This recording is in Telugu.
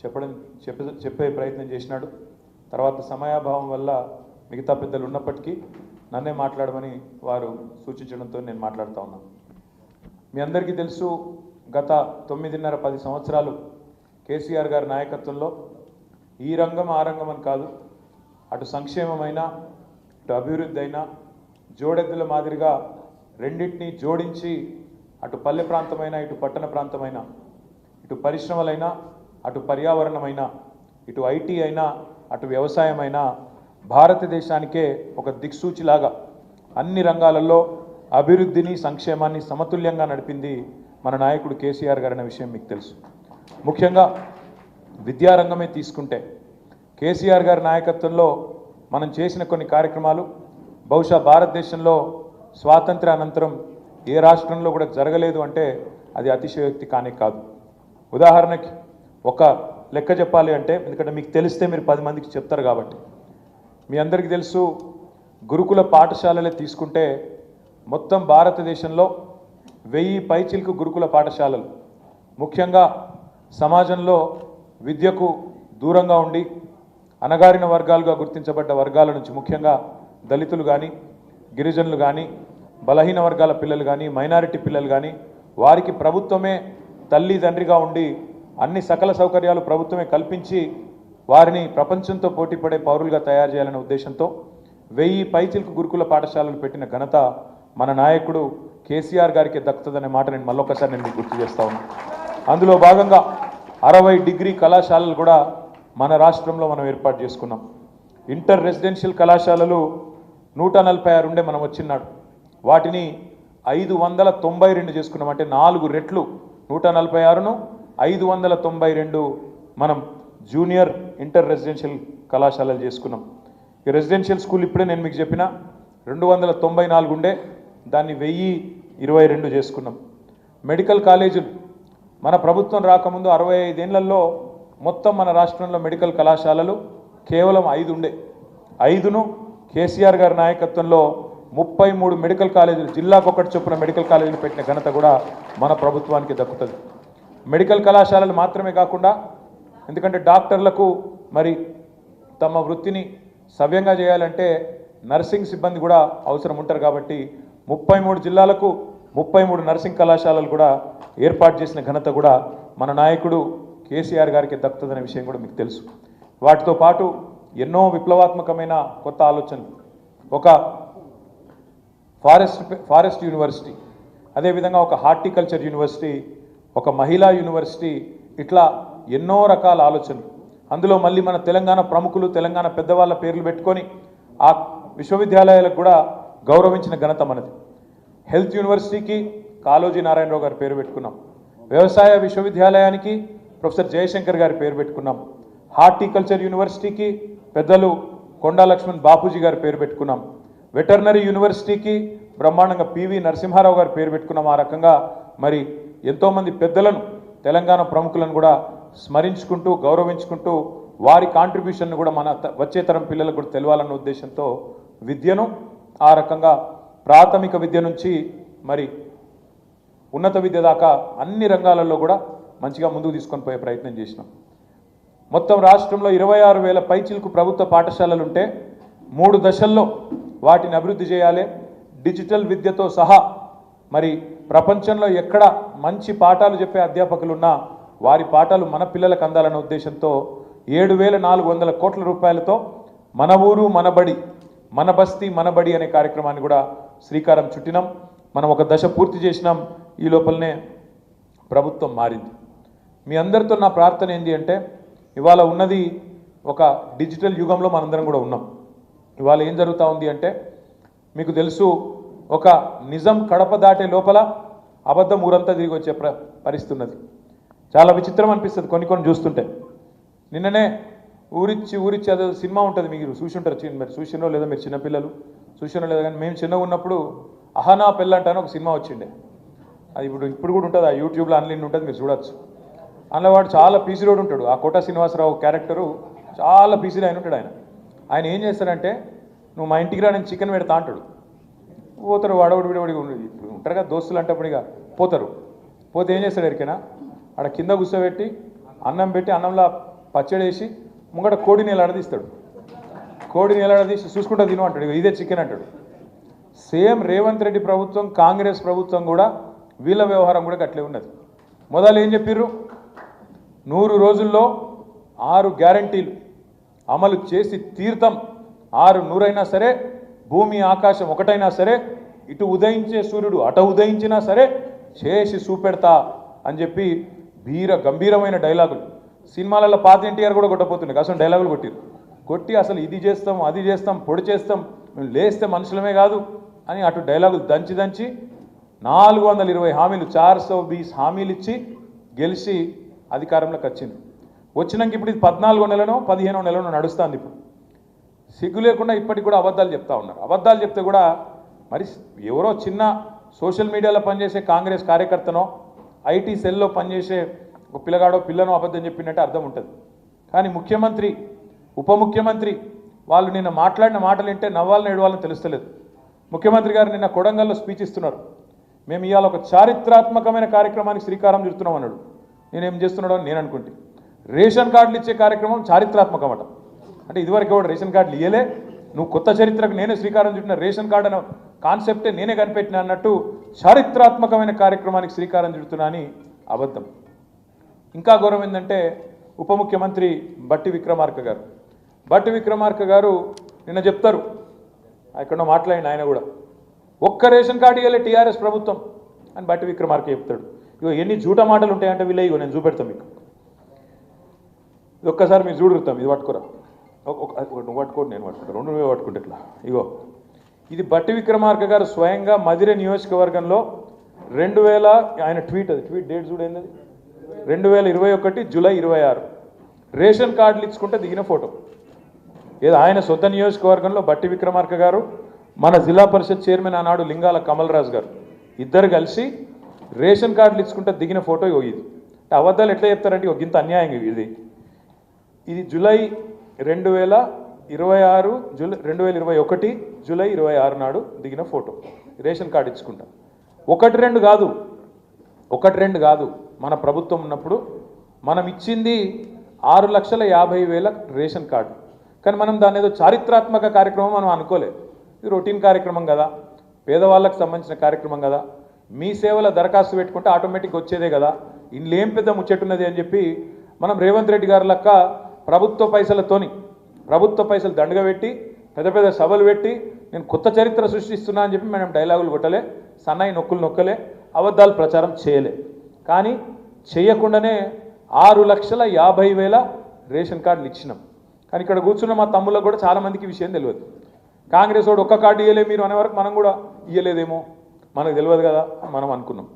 చెప్పే ప్రయత్నం చేసినాడు. తర్వాత సమయాభావం వల్ల మిగతా పెద్దలు ఉన్నప్పటికీ నన్నే మాట్లాడమని వారు సూచించడంతో నేను మాట్లాడుతూ ఉన్నాను. మీ అందరికీ తెలుసు, గత 9.5-10 సంవత్సరాలు కేసీఆర్ గారి నాయకత్వంలో ఈ రంగం ఆ రంగం అని కాదు, అటు సంక్షేమమైనా ఇటు అభివృద్ధి అయినా జోడెద్దుల మాదిరిగా రెండింటినీ జోడించి అటు పల్లె ప్రాంతమైన ఇటు పట్టణ ప్రాంతమైన ఇటు పరిశ్రమలైనా అటు పర్యావరణమైనా ఇటు ఐటీ అయినా అటు వ్యవసాయమైనా భారతదేశానికే ఒక దిక్సూచిలాగా అన్ని రంగాలలో అభివృద్ధిని సంక్షేమాన్ని సమతుల్యంగా నడిపింది మన నాయకుడు కేసీఆర్ గారు అనే విషయం మీకు తెలుసు. ముఖ్యంగా విద్యారంగమే తీసుకుంటే కేసీఆర్ గారి నాయకత్వంలో మనం చేసిన కొన్ని కార్యక్రమాలు బహుశా భారతదేశంలో స్వాతంత్ర అనంతరం ఏ రాష్ట్రంలో కూడా జరగలేదు అంటే అది అతిశయోక్తి కానే కాదు. ఉదాహరణకి ఒక లెక్క చెప్పాలి అంటే, ఎందుకంటే మీకు తెలిస్తే మీరు 10 మందికి చెప్తారు కాబట్టి, మీ అందరికీ తెలుసు, గురుకుల పాఠశాలలే తీసుకుంటే మొత్తం భారతదేశంలో 1000 పైచిలకు గురుకుల పాఠశాలలు ముఖ్యంగా సమాజంలో విద్యకు దూరంగా ఉండి అణగారిన వర్గాలుగా గుర్తించబడ్డ వర్గాల నుంచి, ముఖ్యంగా దళితులు కానీ గిరిజనులు కానీ బలహీన వర్గాల పిల్లలు కానీ మైనారిటీ పిల్లలు కానీ వారికి ప్రభుత్వమే తల్లి తండ్రిగా ఉండి అన్ని సకల సౌకర్యాలు ప్రభుత్వమే కల్పించి వారిని ప్రపంచంతో పోటీపడే పౌరులుగా తయారు చేయాలనే ఉద్దేశంతో 1000 పైచిలకు గురుకుల పాఠశాలలు పెట్టిన ఘనత మన నాయకుడు కేసీఆర్ గారికి దక్కుతుందనే మాట నేను మళ్ళొకసారి నేను మీకు గుర్తు చేస్తా ఉన్నాను. అందులో భాగంగా 60 డిగ్రీ కళాశాలలు కూడా మన రాష్ట్రంలో మనం ఏర్పాటు చేసుకున్నాం. ఇంటర్ రెసిడెన్షియల్ కళాశాలలు 146 ఉండే మనం వచ్చినాడు, వాటిని 592 చేసుకున్నాం. అంటే 4 రెట్లు 146ను 592 మనం జూనియర్ ఇంటర్ రెసిడెన్షియల్ కళాశాలలు చేసుకున్నాం. ఈ రెసిడెన్షియల్ స్కూల్ ఇప్పుడే నేను మీకు చెప్పిన 294 ఉండే, దాన్ని 1022 చేసుకున్నాం. మెడికల్ కాలేజీలు మన ప్రభుత్వం రాకముందు 65 ఏళ్లలో మొత్తం మన రాష్ట్రంలో మెడికల్ కళాశాలలు కేవలం 5 ఉండే. 5ను కేసీఆర్ గారి నాయకత్వంలో 33 మెడికల్ కాలేజీలు, జిల్లాకు ఒకటి చొప్పున మెడికల్ కాలేజీలు పెట్టిన ఘనత కూడా మన ప్రభుత్వానికి దక్కుతుంది. మెడికల్ కళాశాలలు మాత్రమే కాకుండా, ఎందుకంటే డాక్టర్లకు మరి తమ వృత్తిని సవ్యంగా చేయాలంటే నర్సింగ్ సిబ్బంది కూడా అవసరం ఉంటారు కాబట్టి 33 జిల్లాలకు 33 నర్సింగ్ కళాశాలలు కూడా ఏర్పాటు చేసిన ఘనత కూడా మన నాయకుడు కేసీఆర్ గారికి దక్కుతుందనే విషయం కూడా మీకు తెలుసు. వాటితో పాటు ఎన్నో విప్లవాత్మకమైన కొత్త ఆలోచనలు, ఒక ఫారెస్ట్ యూనివర్సిటీ, అదేవిధంగా ఒక హార్టికల్చర్ యూనివర్సిటీ, ఒక మహిళా యూనివర్సిటీ, ఇట్లా ఎన్నో రకాల ఆలోచనలు. అందులో మళ్ళీ మన తెలంగాణ ప్రముఖులు, తెలంగాణ పెద్దవాళ్ళ పేర్లు పెట్టుకొని ఆ విశ్వవిద్యాలయాలకు కూడా గౌరవించిన ఘనత మనది. హెల్త్ యూనివర్సిటీకి కాళోజీ నారాయణరావు గారి పేరు పెట్టుకున్నాం. వ్యవసాయ విశ్వవిద్యాలయానికి ప్రొఫెసర్ జయశంకర్ గారి పేరు పెట్టుకున్నాం. హార్టికల్చర్ యూనివర్సిటీకి పెద్దలు కొండా లక్ష్మణ్ బాపూజీ గారి పేరు పెట్టుకున్నాం. వెటర్నరీ యూనివర్సిటీకి బ్రహ్మాండంగా పివి నరసింహారావు గారి పేరు పెట్టుకున్నాం. ఆ రకంగా మరి ఎంతోమంది పెద్దలను, తెలంగాణ ప్రముఖులను కూడా స్మరించుకుంటూ గౌరవించుకుంటూ వారి కాంట్రిబ్యూషన్ను కూడా మన వచ్చే తరం పిల్లలకు కూడా తెలవాలన్న ఉద్దేశంతో విద్యను ఆ రకంగా ప్రాథమిక విద్య నుంచి మరి ఉన్నత విద్య దాకా అన్ని రంగాలలో కూడా మంచిగా ముందుకు తీసుకొని పోయే ప్రయత్నం చేసినాం. మొత్తం రాష్ట్రంలో 26,000 పైచిలకు ప్రభుత్వ పాఠశాలలు ఉంటే 3 దశల్లో వాటిని అభివృద్ధి చేయాలి. డిజిటల్ విద్యతో సహా మరి ప్రపంచంలో ఎక్కడ మంచి పాఠాలు చెప్పే అధ్యాపకులు ఉన్నా వారి పాఠాలు మన పిల్లలకు అందాలన్న ఉద్దేశంతో 7,400 కోట్ల రూపాయలతో మన ఊరు మన బడి, మన బస్తీ మన బడి అనే కార్యక్రమాన్ని కూడా శ్రీకారం చుట్టినాం. మనం ఒక దశ పూర్తి చేసినాం. ఈ లోపలనే ప్రభుత్వం మారింది. మీ అందరితో నా ప్రార్థన ఏంటి అంటే, ఇవాళ ఉన్నది ఒక డిజిటల్ యుగంలో మనందరం కూడా ఉన్నాం. ఇవాళ ఏం జరుగుతూ ఉంది అంటే, మీకు తెలుసు, ఒక నిజం కడప దాటే లోపల అబద్ధం ఊరంతా తిరిగి వచ్చే పరిస్థితి ఉన్నది. చాలా విచిత్రం అనిపిస్తుంది కొన్ని చూస్తుంటే. నిన్ననే ఊరిచ్చి అదే సినిమా ఉంటుంది, మీరు చూసుంటారు, మీరు చూసినో లేదా, మీరు చిన్నపిల్లలు చూసినో లేదా, కానీ మేము చిన్నగా ఉన్నప్పుడు అహనా పెళ్ళంటాను ఒక సినిమా వచ్చిండే. అది ఇప్పుడు కూడా ఉంటుంది, ఆ యూట్యూబ్లో అన్లైన్ ఉంటుంది, మీరు చూడొచ్చు. అందులో వాడు చాలా పీసీ రోడ్ ఉంటాడు. ఆ కోట శ్రీనివాసరావు క్యారెక్టరు చాలా పీసీలో ఆయన ఉంటాడు. ఆయన ఏం చేస్తారంటే, నువ్వు మా ఇంటికి రా, నేను చికెన్ పెడతా అంటాడు. పోతారు, వాడవాడు విడవడి ఉంటారు కదా దోస్తులు, అంటే అప్పుడు ఇక పోతారు. పోతే ఏం చేస్తాడు ఎరికైనా, ఆడ కింద కూర్చోబెట్టి అన్నం పెట్టి అన్నంలో పచ్చడేసి ముంగట కోడిని ఎలాడదీస్తాడు. కోడిని ఎలాడదీసి చూసుకుంటా తిను అంటాడు. ఇదే చికెన్ అంటాడు. సేమ్ రేవంత్ రెడ్డి ప్రభుత్వం, కాంగ్రెస్ ప్రభుత్వం కూడా వీళ్ళ వ్యవహారం కూడా అట్లే ఉన్నది. మొదలు ఏం చెప్పిర్రు? 100 రోజుల్లో 6 గ్యారంటీలు అమలు చేసి తీర్థం. 100 అయినా సరే, భూమి ఆకాశం ఒకటైనా సరే, ఇటు ఉదయించే సూర్యుడు అట ఉదయించినా సరే చేసి చూపెడతా అని చెప్పి గంభీరమైన డైలాగులు. సినిమాలలో పాత ఎన్టీఆర్ కూడా కొట్టపోతున్నాయి. అసలు డైలాగులు కొట్టి అసలు ఇది చేస్తాం, అది చేస్తాం, పొడి చేస్తాం, మేము లేస్తే మనుషులమే కాదు అని అటు డైలాగులు దంచి 420 హామీలు 420 హామీలు ఇచ్చి గెలిచి అధికారంలోకి వచ్చింది. వచ్చినాక ఇప్పుడు ఇది 14వ నెలనో 15వ నెలనో నడుస్తుంది. ఇప్పుడు సిగ్గు లేకుండా ఇప్పటికి కూడా అబద్ధాలు చెప్తా ఉన్నారు. అబద్ధాలు చెప్తే కూడా మరి ఎవరో చిన్న సోషల్ మీడియాలో పనిచేసే కాంగ్రెస్ కార్యకర్తనో ఐటీ సెల్లో పనిచేసే ఒక పిల్లగాడో పిల్లనో అబద్ధం చెప్పిందంటే అర్థం ఉంటుంది. కానీ ముఖ్యమంత్రి, ఉప ముఖ్యమంత్రి వాళ్ళు నిన్న మాట్లాడిన మాటలు వింటే నవ్వాలని ఏడవాలని తెలుస్తలేదు. ముఖ్యమంత్రి గారు నిన్న కొడంగల్లో స్పీచ్ ఇస్తున్నారు. మేము ఇవాళ ఒక చారిత్రాత్మకమైన కార్యక్రమానికి శ్రీకారం చుడుతున్నాం అన్నాడు. నేనేం చేస్తున్నాడో అని నేను అనుకుంటే, రేషన్ కార్డులు ఇచ్చే కార్యక్రమం చారిత్రాత్మకం అట. అంటే ఇదివరకు కూడా రేషన్ కార్డులు ఇయ్యలే, నువ్వు కొత్త చరిత్రకు నేనే శ్రీకారం చుట్టిన, రేషన్ కార్డు అనే కాన్సెప్టే నేనే కనిపెట్టినా అన్నట్టు చారిత్రాత్మకమైన కార్యక్రమానికి శ్రీకారం చుడుతున్నా అని అబద్ధం. ఇంకా ఘోరం ఏంటంటే ఉప ముఖ్యమంత్రి బట్టి విక్రమార్క గారు నిన్న చెప్తారు, ఎక్కడో మాట్లాడిన ఆయన కూడా, ఒక్క రేషన్ కార్డు ఇవ్వలే టీఆర్ఎస్ ప్రభుత్వం అని బట్టి విక్రమార్క చెప్తాడు. ఇగో ఎన్ని జూట మాటలు ఉంటాయంటే వీళ్ళ, ఇగో నేను చూపెడతాను మీకు. ఇది ఒక్కసారి మీరు చూడుతాం, ఇది పట్టుకురా, నువ్వు పట్టుకోండి, నేను పట్టుకుంటా, 2 నువ్వే పట్టుకుంటే ఇట్లా. ఇగో ఇది బట్టి విక్రమార్క గారు స్వయంగా మధిర నియోజకవర్గంలో 2000 ఆయన ట్వీట్, అది ట్వీట్ డేట్ చూడండి, 2021 జూలై 26 రేషన్ కార్డులు ఇచ్చుకుంటే దిగిన ఫోటో. ఏదో ఆయన సొంత నియోజకవర్గంలో బట్టి విక్రమార్క గారు, మన జిల్లా పరిషత్ చైర్మన్ ఆనాడు లింగాల కమలరాజు గారు ఇద్దరు కలిసి రేషన్ కార్డులు ఇచ్చుకుంటే దిగిన ఫోటో ఇది. అబద్ధాలు ఎట్లా చెప్తారంటే ఇంత అన్యాయం ఇది జూలై 2026 2021 జూలై 26 నాడు దిగిన ఫోటో. రేషన్ కార్డు ఇచ్చుకుంటా. 1-2 కాదు, మన ప్రభుత్వం ఉన్నప్పుడు మనం ఇచ్చింది 6,50,000 రేషన్ కార్డు. కానీ మనం దాని ఏదో చారిత్రాత్మక కార్యక్రమం మనం అనుకోలేదు. ఇది రొటీన్ కార్యక్రమం కదా, పేదవాళ్ళకు సంబంధించిన కార్యక్రమం కదా, మీ సేవల దరఖాస్తు పెట్టుకుంటే ఆటోమేటిక్గా వచ్చేదే కదా, ఇందులో ఏం పెద్ద ముచ్చట్టున్నది అని చెప్పి మనం రేవంత్ రెడ్డి గారి లెక్క ప్రభుత్వ పైసలు దండగా పెట్టి పెద్ద సభలు పెట్టి నేను కొత్త చరిత్ర సృష్టిస్తున్నా అని చెప్పి మనం డైలాగులు కొట్టలే, సన్నాయి నొక్కలే, అబద్ధాలు ప్రచారం చేయలే. కానీ చేయకుండానే 6,50,000 రేషన్ కార్డులు ఇచ్చినాం. కానీ ఇక్కడ కూర్చున్న మా తమ్ముళ్ళకు కూడా చాలామందికి విషయం తెలియదు. కాంగ్రెస్ వాడు ఒక్క కార్డు ఇవ్వలే మీరు అనే వరకు మనం కూడా ఇవ్వలేదేమో మనకు తెలియదు కదా మనం అనుకున్నాం.